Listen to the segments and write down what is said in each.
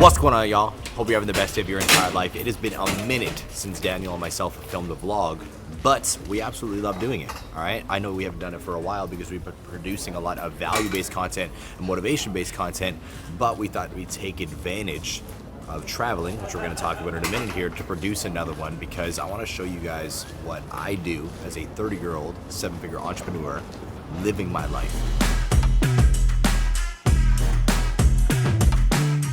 What's going on, y'all? Hope you're having the best day of your entire life. It has been a minute since Daniel and myself have filmed a vlog, but we absolutely love doing it, all right? I know we haven't done it for a while because we've been producing a lot of value-based content and motivation-based content, but we thought we'd take advantage of traveling, which we're going to talk about in a minute here, to produce another one because I want to show you guys what I do as a 30-year-old, 7-figure entrepreneur living my life.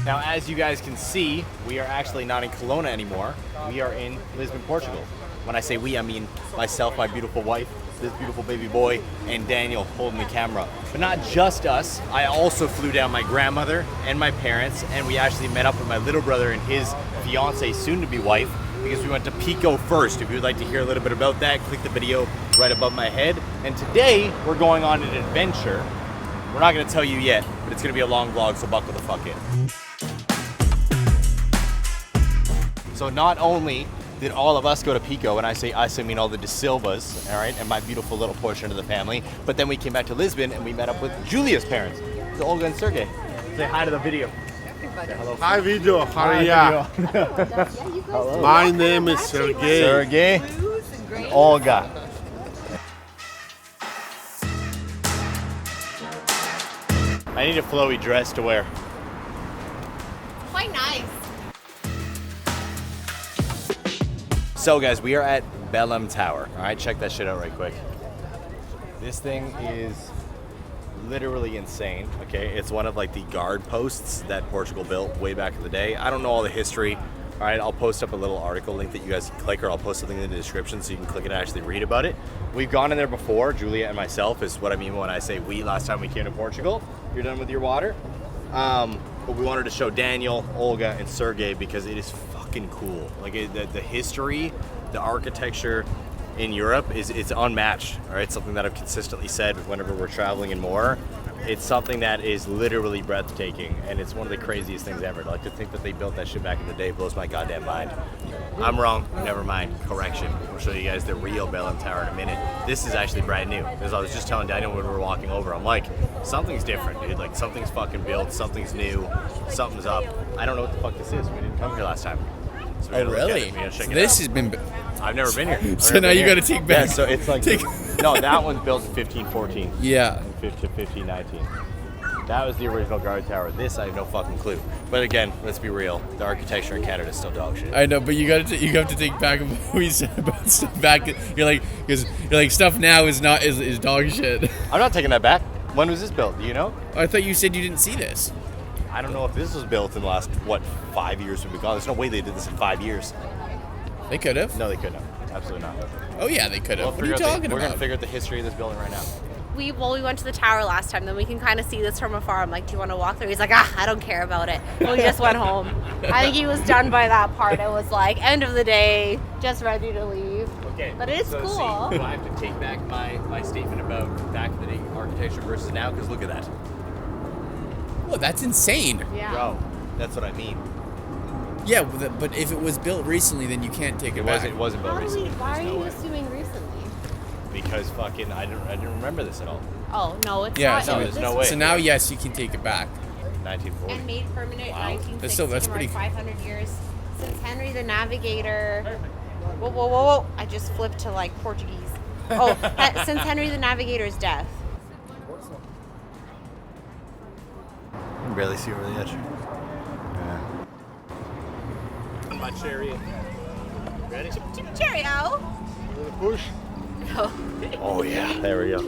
Now, as you guys can see, we are actually not in Kelowna anymore. We are in Lisbon, Portugal. When I say we, I mean myself, my beautiful wife, this beautiful baby boy, and Daniel holding the camera. But not just us. I also flew down my grandmother and my parents, and we actually met up with my little brother and his fiance, soon-to-be wife, because we went to Pico first. If you would like to hear a little bit about that, click the video right above my head. And today, we're going on an adventure. We're not gonna tell you yet, but it's gonna be a long vlog, so buckle the fuck in. So not only did all of us go to Pico, and I say us, I mean all the DaSilvas, all right, and my beautiful little portion of the family, but then we came back to Lisbon and we met up with Julia's parents, so Olga and Sergey. Say hi to the video. Hello. Hi video, how are ya? Hello. My name is Sergey. Sergey and Olga. I need a flowy dress to wear. Quite nice. So guys, we are at Belém Tower. All right, check that shit out right quick. This thing is literally insane, okay? It's one of like the guard posts that Portugal built way back in the day. I don't know all the history. All right, I'll post up a little article link that you guys can click, or I'll post something in the description so you can click it and actually read about it. We've gone in there before, Julia and myself is what I mean when I say we last time we came to Portugal. You're done with your water? But we wanted to show Daniel, Olga, and Sergey because it is fucking cool. Like the history, the architecture in Europe it's unmatched. All right, something that I've consistently said whenever we're traveling and more. It's something that is literally breathtaking, and it's one of the craziest things ever. Like to think that they built that shit back in the day blows my goddamn mind. I'm wrong. Never mind. Correction. I'll show you guys the real Belém Tower in a minute. This is actually brand new. As I was just telling Daniel when we were walking over, I'm like, something's different, dude. Like something's fucking built, something's new, something's up. I don't know what the fuck this is. We didn't come here last time. So Oh really? So this has been. I've never been here. So now you got to take back. Yeah, so it's like no, that one's built in 1514. Yeah. 1519. That was the original guard tower. This I have no fucking clue. But again, let's be real. The architecture in Canada is still dog shit. I know, but you got to you have to take back what we said about stuff back. You're like stuff now is dog shit. I'm not taking that back. When was this built? Do you know? I thought you said you didn't see this. I don't know if this was built in the last 5 years we've been gone. There's no way they did this in 5 years. They could have. No, they couldn't have. Absolutely not. Oh yeah, they could have. What are you We're talking gonna about? figure out the history of this building right now. We went to the tower last time, then we can kind of see this from afar. I'm like, do you want to walk through? He's like, I don't care about it. We just went home. I think he was done by that part. It was like, end of the day, just ready to leave. Okay. But it's cool. See, do I have to take back my statement about back in the day architecture versus now? Because look at that. Well, that's insane. Yeah. Bro, that's what I mean. Yeah, but if it was built recently, then you can't take it back. It wasn't built recently. Why are There's no you way. assuming recently? Because fucking I didn't remember this at all. Oh, no, it's Yeah, not. so there's no way. So now, yes, you can take it back. 1940. And made permanent Wow. 1960, That's pretty- like 500 years since Henry the Navigator. Whoa. I just flipped to like Portuguese. Oh, since Henry the Navigator's death. You can barely see over the edge. Yeah. My chariot. Ready? Cheerio. Push. No. Oh yeah, there we go.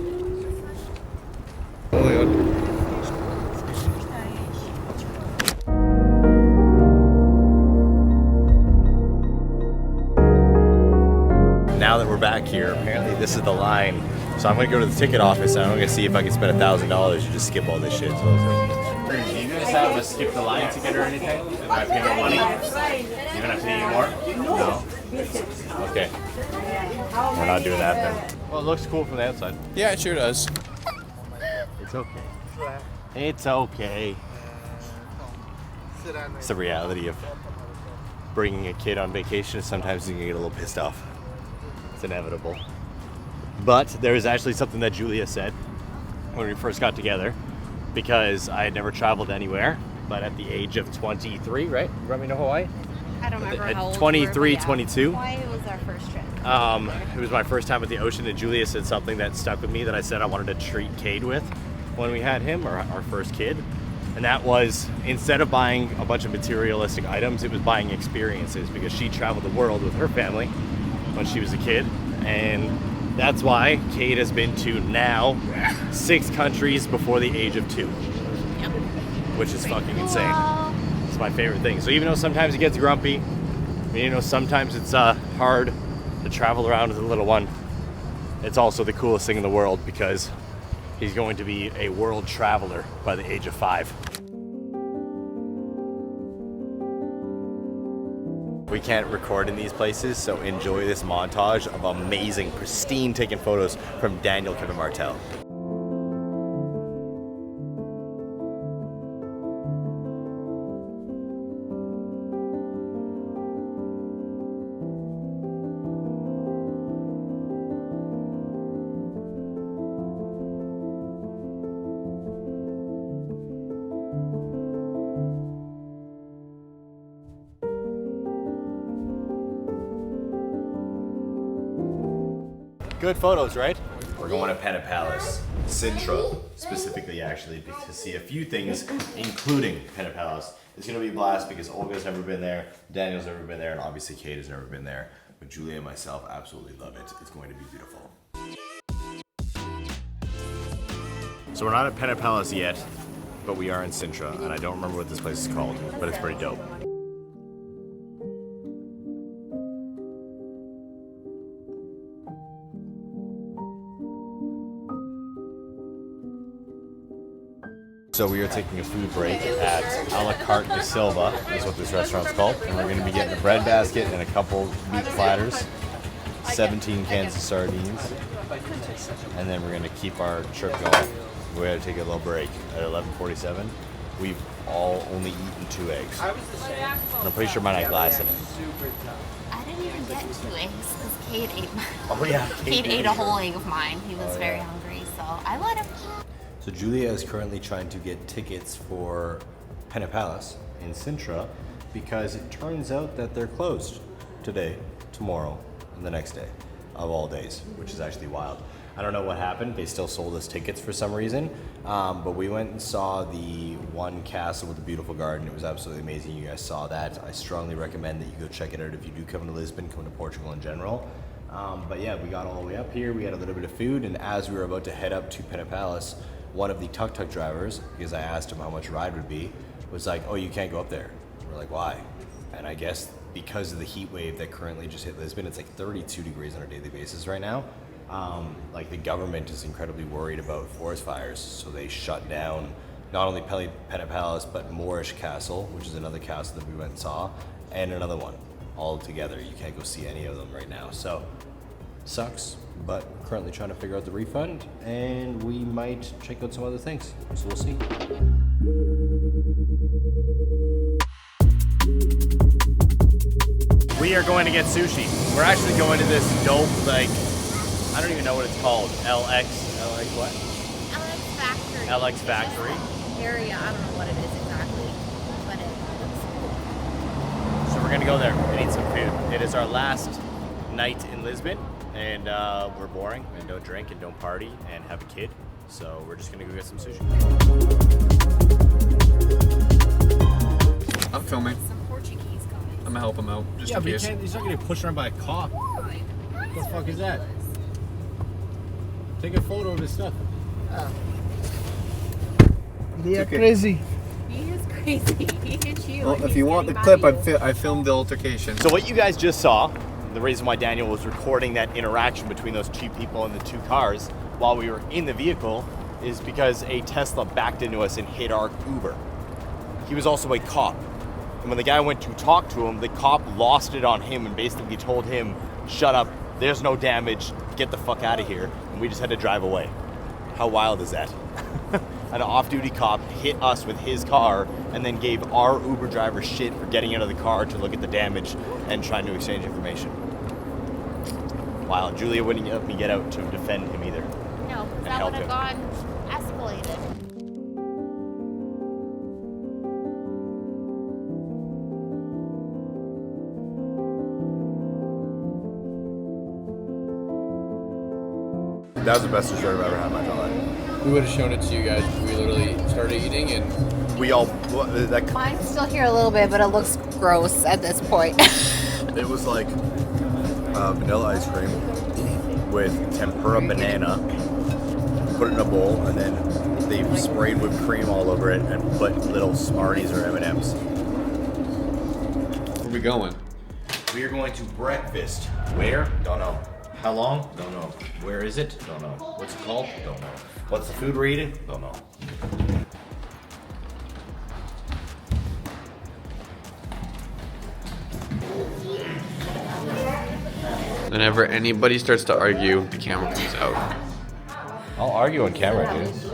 Now that we're back here, apparently this is the line. So I'm gonna go to the ticket office and I'm gonna see if I can spend $1,000 and just skip all this shit. Do you guys have a skip the line ticket or anything? If I pay more money? You gonna pay you more? No. Okay. We're not doing that then. Well, it looks cool from the outside. Yeah, it sure does. It's okay. It's okay. It's the reality of bringing a kid on vacation. Sometimes you can get a little pissed off. It's inevitable. But there was actually something that Julia said when we first got together, because I had never traveled anywhere but at the age of 23, right? You brought me to Hawaii? I don't remember At how old 23, we were, but 22. Hawaii was our first trip. It was my first time at the ocean, and Julia said something that stuck with me that I said I wanted to treat Cade with when we had him, or our first kid. And that was, instead of buying a bunch of materialistic items, it was buying experiences, because she traveled the world with her family when she was a kid. And that's why Cade has been to now 6 countries before the age of 2. Yep. Which is fucking insane. It's my favorite thing. So even though sometimes he gets grumpy, you know, sometimes it's hard to travel around with a little one, it's also the coolest thing in the world, because he's going to be a world traveler by the age of 5. We can't record in these places, so enjoy this montage of amazing, pristine taken photos from Daniel Kevin Martel. Good photos, right? We're going to Pena Palace, Sintra specifically, actually, to see a few things, including Pena Palace. It's going to be a blast because Olga's never been there, Daniel's never been there, and obviously Cade has never been there. But Julia and myself absolutely love it. It's going to be beautiful. So we're not at Pena Palace yet, but we are in Sintra, and I don't remember what this place is called, but it's pretty dope. So we are taking a food break at a la carte DaSilva, is what this restaurant's called. And we're going to be getting a bread basket and a couple meat platters, 17 cans of sardines, and then we're going to keep our trip going. We're going to take a little break at 11:47. We've all only eaten 2 eggs. And I'm pretty sure mine had glass in it. I didn't even get 2 eggs because Cade ate mine. Oh yeah, Cade ate a whole egg of mine. He was very hungry, so I let him. So Julia is currently trying to get tickets for Pena Palace in Sintra because it turns out that they're closed today, tomorrow, and the next day of all days, which is actually wild. I don't know what happened. They still sold us tickets for some reason, but we went and saw the one castle with the beautiful garden. It was absolutely amazing. You guys saw that. I strongly recommend that you go check it out if you do come to Lisbon, come to Portugal in general. But yeah, we got all the way up here. We had a little bit of food, and as we were about to head up to Pena Palace, one of the tuk-tuk drivers, because I asked him how much a ride would be, was like, oh, you can't go up there. We're like, why? And I guess because of the heat wave that currently just hit Lisbon, it's like 32 degrees on a daily basis right now. Like the government is incredibly worried about forest fires, so they shut down not only Pena Palace, but Moorish Castle, which is another castle that we went and saw, and another one all together. You can't go see any of them right now. So sucks, but we're currently trying to figure out the refund, and we might check out some other things, so we'll see. We are going to get sushi. We're actually going to this dope, like, I don't even know what it's called. LX what? LX Factory. LX Factory. Area, I don't know what it is exactly, but it looks cool. So we're gonna go there and eat some food. It is our last night in Lisbon, and we're boring and don't drink and don't party and have a kid. So we're just gonna go get some sushi. I'm filming. Some Portuguese guys. I'm gonna help him out, just in case. He's not gonna get pushed around by a cop. What the fuck is that? Take a photo of his stuff. They are crazy. He is crazy. He hit you. Well, if you want the clip, I filmed the altercation. So what you guys just saw, the reason why Daniel was recording that interaction between those 2 people in the 2 cars while we were in the vehicle, is because a Tesla backed into us and hit our Uber. He was also a cop. And when the guy went to talk to him, the cop lost it on him and basically told him, shut up, there's no damage, get the fuck out of here. And we just had to drive away. How wild is that? An off-duty cop hit us with his car and then gave our Uber driver shit for getting out of the car to look at the damage and trying to exchange information. Wow, Julia wouldn't let me get out to defend him either. No, And that help would have him. gone escalated. That was the best dessert I've ever had in my entire life. We would have shown it to you guys. We literally started eating and We all, Mine's still here a little bit, but it looks gross at this point. it was like vanilla ice cream with tempura banana, put it in a bowl, and then they sprayed whipped cream all over it and put little Smarties or M&Ms. Where we going? We are going to breakfast. Where? Don't know. How long? Don't know. Where is it? Don't know. What's it called? Don't know. What's the food we're eating? Don't know. Whenever anybody starts to argue, the camera comes out. I'll argue on camera, dude.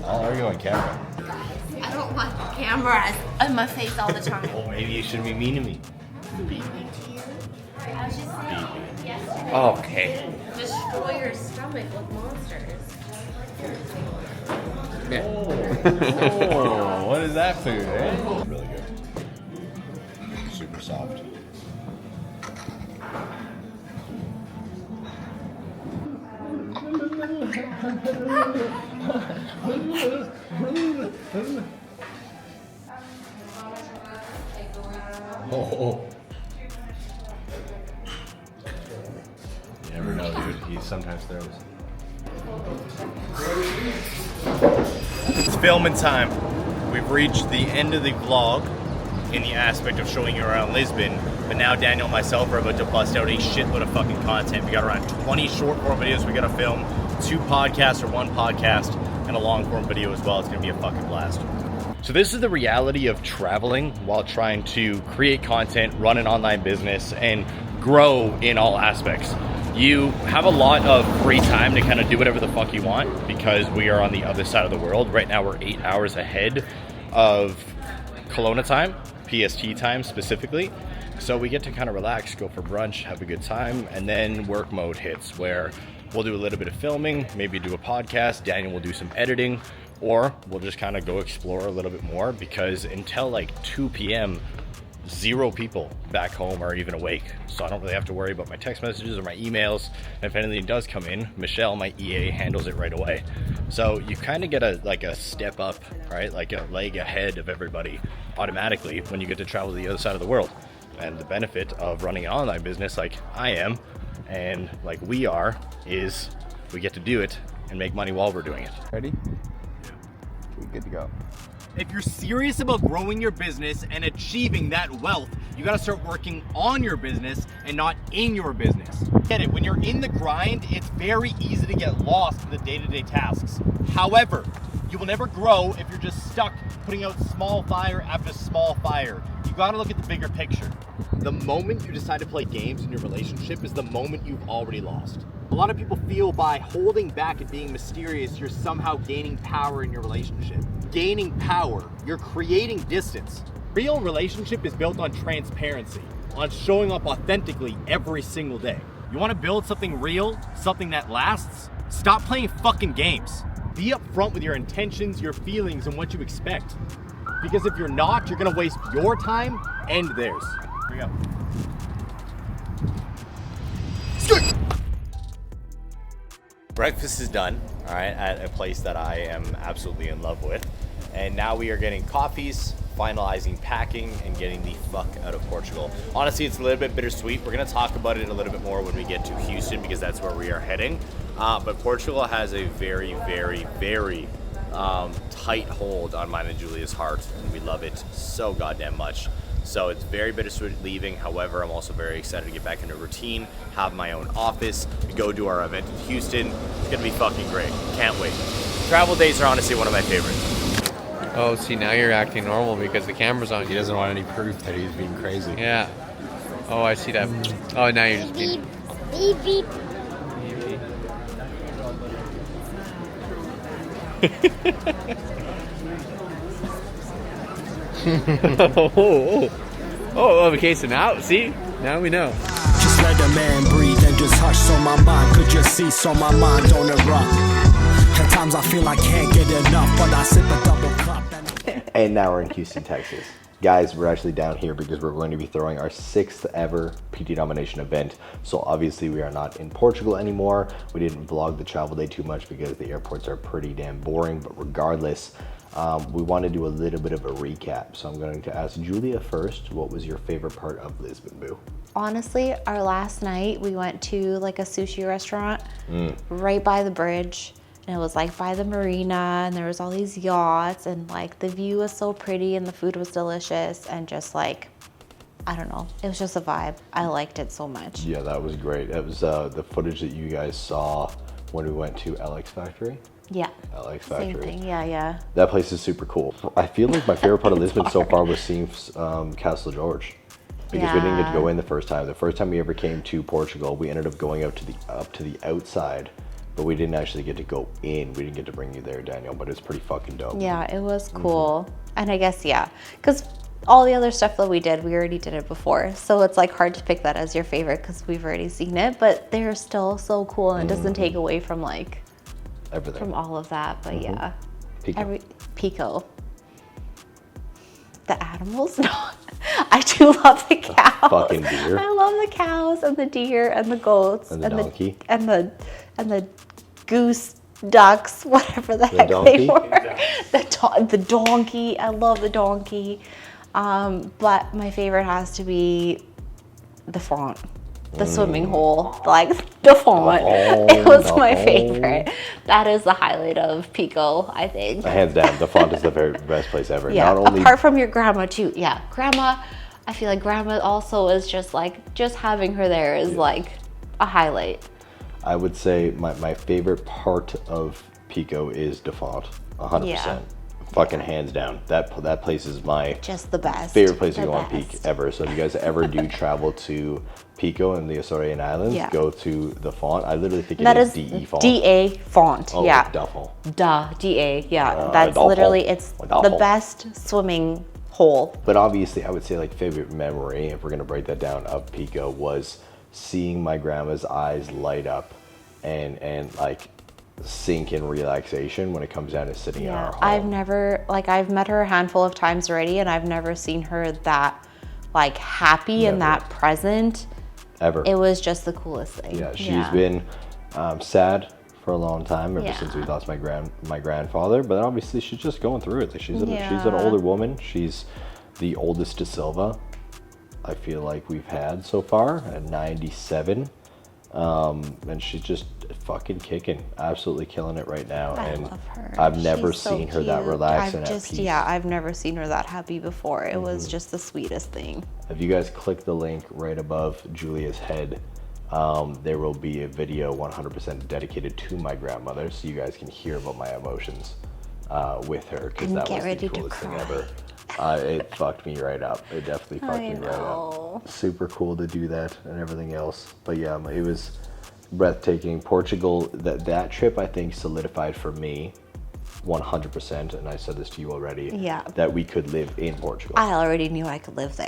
I'll argue on camera. I don't want cameras on my face all the time. Well, maybe you shouldn't be mean to me. I was just saying, Okay. destroy your stomach with monsters. Oh, what is that food, eh? Really good. Super soft. Oh. You never know, dude. He sometimes throws. It's filming time. We've reached the end of the vlog in the aspect of showing you around Lisbon, but now Daniel and myself are about to bust out a shitload of fucking content. We got around 20 short form videos we gotta film, 2 podcasts or 1 podcast, and a long form video as well. It's gonna be a fucking blast. So this is the reality of traveling while trying to create content, run an online business, and grow in all aspects. You have a lot of free time to kind of do whatever the fuck you want because we are on the other side of the world. Right now we're 8 hours ahead of Kelowna time, PST time specifically. So we get to kind of relax, go for brunch, have a good time, and then work mode hits where we'll do a little bit of filming, maybe do a podcast, Daniel will do some editing, or we'll just kind of go explore a little bit more because until like 2 p.m., 0 people back home are even awake. So I don't really have to worry about my text messages or my emails. And if anything does come in, Michelle, my EA, handles it right away. So you kind of get a step up, right? Like a leg ahead of everybody automatically when you get to travel to the other side of the world. And the benefit of running an online business like I am and like we are is we get to do it and make money while we're doing it. Ready? We're good to go. If you're serious about growing your business and achieving that wealth, you gotta start working on your business and not in your business. Get it, when you're in the grind, it's very easy to get lost in the day-to-day tasks. However, you will never grow if you're just stuck putting out small fire after small fire. You gotta look at the bigger picture. The moment you decide to play games in your relationship is the moment you've already lost. A lot of people feel by holding back and being mysterious, you're somehow gaining power in your relationship. Gaining power, you're creating distance. Real relationship is built on transparency, on showing up authentically every single day. You wanna build something real, something that lasts? Stop playing fucking games. Be upfront with your intentions, your feelings, and what you expect. Because if you're not, you're gonna waste your time and theirs. Here we go. Breakfast is done, all right, at a place that I am absolutely in love with. And now we are getting coffees, finalizing packing, and getting the fuck out of Portugal. Honestly, it's a little bit bittersweet. We're gonna talk about it a little bit more when we get to Houston because that's where we are heading. But Portugal has a very, very, very tight hold on mine and Julia's heart, and we love it so goddamn much. So it's very bittersweet leaving. However, I'm also very excited to get back into routine, have my own office, go do our event in Houston. It's gonna be fucking great. Can't wait. Travel days are honestly one of my favorites. Oh, see, now you're acting normal because the camera's on He you. doesn't want any proof that he's being crazy. Yeah. Oh, I see that. Oh, now you're just being... Beep, beep. Oh, okay, so now, see? Now we know. Just let a man breathe and just hush so my mind could just see so my mind don't erupt. At times I feel I can't get enough, but I sip a double cup and And now we're in Houston, Texas. Guys, we're actually down here because we're going to be throwing our 6th ever PT Domination event. So obviously we are not in Portugal anymore. We didn't vlog the travel day too much because the airports are pretty damn boring, but regardless, we want to do a little bit of a recap. So I'm going to ask Julia first, what was your favorite part of Lisbon, boo? Honestly, our last night we went to like a sushi restaurant right by the bridge. And it was like by the marina, and there was all these yachts, and like the view was so pretty and the food was delicious, and just like, I don't know, it was just a vibe. I liked it so much. Yeah, that was great. It was the footage that you guys saw when we went to LX Factory. Yeah. LX Factory. Same thing, yeah. That place is super cool. I feel like my favorite part of Lisbon so far was seeing Castle George. Because we didn't get to go in the first time. The first time we ever came to Portugal, we ended up going up to the outside. But we didn't actually get to go in. We didn't get to bring you there, Daniel, but it's pretty fucking dope. Yeah, it was cool. And I guess, because all the other stuff that we did, we already did it before. So it's like hard to pick that as your favorite because we've already seen it, but they're still so cool, and it doesn't take away from like everything, from all of that. But yeah, Pico. Pico. The animals? No, I do love the cows. Fucking deer. I love the cows and the deer and the goats and the donkey and the goose, ducks, whatever the heck they were. The donkey. I love the donkey. But my favorite has to be the font. The swimming hole, like the font. It was my favorite. That is the highlight of Pico, I think. Hands down, the font is the very best place ever. Yeah, apart from your grandma too. Yeah, grandma, I feel like grandma also is just like, just having her there is like a highlight. I would say my favorite part of Pico is the font, 100%. Yeah. Fucking hands down. That place is my just the best favorite place to go on Peak ever. So if you guys ever do travel to Pico and the Açorian Islands, go to the font. I literally think it is DE font. DA font, oh, yeah. DA, yeah. That's literally, it's the best swimming hole. But obviously, I would say like favorite memory, if we're gonna break that down, of Pico was seeing my grandma's eyes light up and like sink in relaxation when it comes down to sitting in our home. I've met her a handful of times already, and I've never seen her that like happy and that present. Ever. It was just the coolest thing. Yeah, she's been sad for a long time ever since we lost my grandfather, but obviously she's just going through it. Like she's an older woman. She's the oldest DaSilva I feel like we've had so far at 97. And she's just fucking kicking, absolutely killing it right now. I love her. I've never seen her that relaxed and at peace. Yeah, I've never seen her that happy before. It was just the sweetest thing. If you guys click the link right above Julia's head, there will be a video 100% dedicated to my grandmother, so you guys can hear about my emotions with her, because that was the coolest thing ever. It fucked me right up. It definitely fucked me right up. Super cool to do that and everything else. But yeah, it was breathtaking. Portugal, that trip I think solidified for me 100%, and I said this to you already, that we could live in Portugal. I already knew I could live there.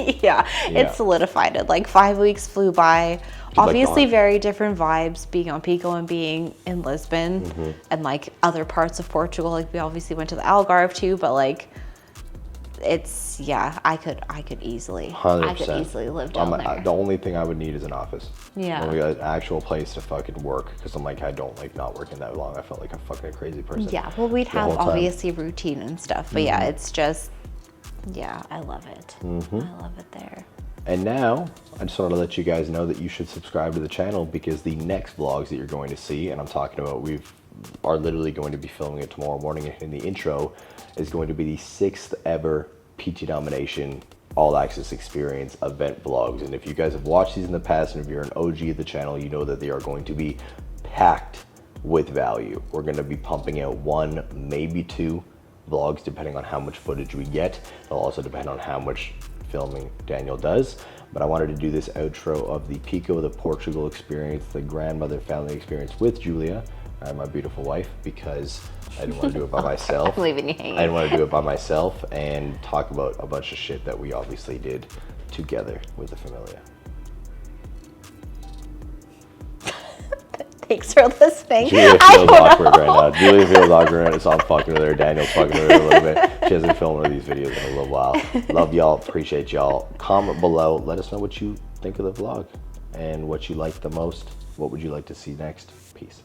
It solidified it. Like 5 weeks flew by. Obviously very different vibes being on Pico and being in Lisbon and like other parts of Portugal. Like we obviously went to the Algarve too, but like it's I could easily 100%. Live down there. The only thing I would need is an office. Yeah. We got an actual place to fucking work, because I'm like, I don't like not working that long. I felt like a fucking crazy person. Yeah, well we'd have obviously routine and stuff, but it's just I love it. I love it there. And now, I just wanted to let you guys know that you should subscribe to the channel, because the next vlogs that you're going to see, and I'm talking about, we are literally going to be filming it tomorrow morning, and the intro is going to be the 6th ever PT Domination All Access Experience event vlogs. And if you guys have watched these in the past, and if you're an OG of the channel, you know that they are going to be packed with value. We're going to be pumping out 1, maybe 2 vlogs, depending on how much footage we get. It'll also depend on how much filming Daniel does. But I wanted to do this outro of the Pico, the Portugal experience, the grandmother family experience with Julia, my beautiful wife, because I didn't want to do it by myself. I'm leaving you hanging. I didn't want to do it by myself and talk about a bunch of shit that we obviously did together with the Familia. Thanks for listening. Julia I feels don't awkward know. right now. Julia feels awkward right now, so I'm fucking with her. Daniel's fucking with her a little bit. She hasn't filmed one of these videos in a little while. Love y'all. Appreciate y'all. Comment below. Let us know what you think of the vlog and what you like the most. What would you like to see next? Peace.